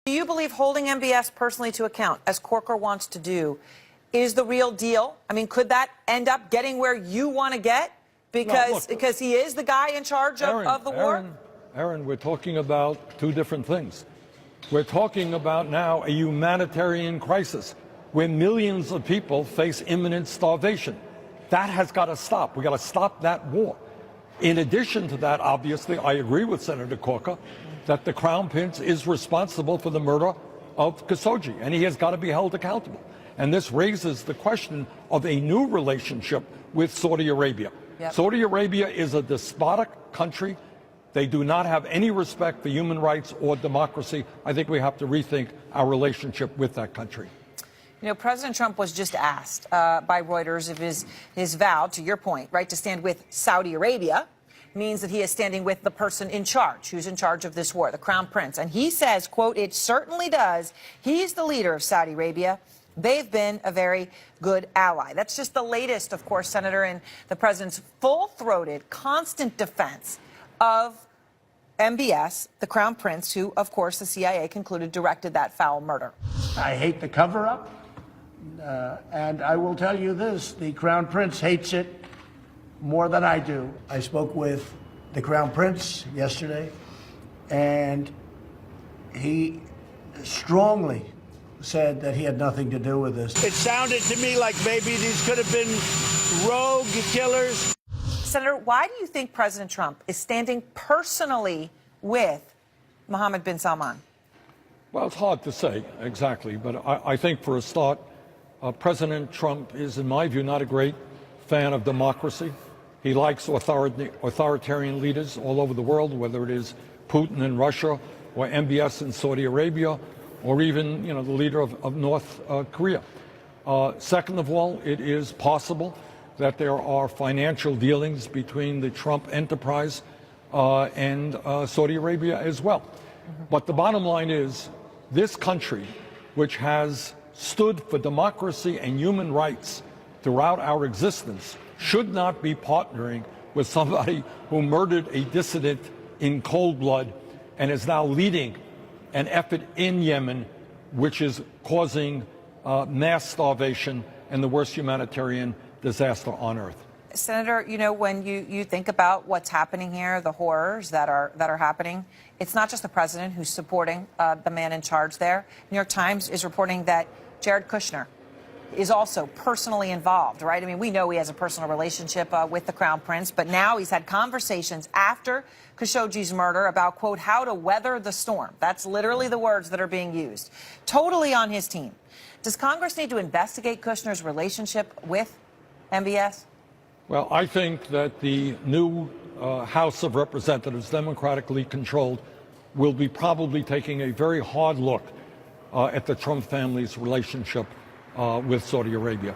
Do you believe holding MBS personally to account, as Corker wants to do, is the real deal? I mean, could that end up getting where you want to get? Because he is the guy in charge of the war? Aaron, we're talking about two different things. We're talking about now a humanitarian crisis where millions of people face imminent starvation. That has got to stop. We've got to stop that war. In addition to that, obviously, I agree with Senator Corker that the Crown Prince is responsible for the murder of Khashoggi, and he has got to be held accountable. And this raises the question of a new relationship with Saudi Arabia. Yep. Saudi Arabia is a despotic country. They do not have any respect for human rights or democracy. I think we have to rethink our relationship with that country. You know, President Trump was just asked by Reuters if his vow, to your point, right, to stand with Saudi Arabia means that he is standing with the person in charge, who's in charge of this war, the Crown Prince. And he says, quote, "It certainly does. He's the leader of Saudi Arabia. They've been a very good ally." That's just the latest, of course, Senator, in the president's full-throated, constant defense of MBS, the Crown Prince, who, of course, the CIA concluded directed that foul murder. I hate the cover-up, and I will tell you this, the Crown Prince hates it more than I do. I spoke with the Crown Prince yesterday, and he strongly said that he had nothing to do with this. It sounded to me like maybe these could have been rogue killers. Senator, why do you think President Trump is standing personally with Mohammed bin Salman? Well, it's hard to say exactly, but I think for a start, President Trump is, in my view, not a great fan of democracy. He likes authoritarian leaders all over the world, whether it is Putin in Russia or MBS in Saudi Arabia, or even, the leader of North Korea. Second of all, it is possible that there are financial dealings between the Trump enterprise and Saudi Arabia as well. But the bottom line is, this country, which has stood for democracy and human rights throughout our existence, should not be partnering with somebody who murdered a dissident in cold blood and is now leading an effort in Yemen, which is causing mass starvation and the worst humanitarian disaster on earth. Senator, when you think about what's happening here, the horrors that are happening, it's not just the president who's supporting the man in charge there. New York Times is reporting that Jared Kushner is also personally involved, right? I mean, we know he has a personal relationship with the Crown Prince, but now he's had conversations after Khashoggi's murder about, quote, how to weather the storm. That's literally the words that are being used. Totally on his team. Does Congress need to investigate Kushner's relationship with MBS? Well, I think that the new House of Representatives, democratically controlled, will be probably taking a very hard look at the Trump family's relationship with Saudi Arabia.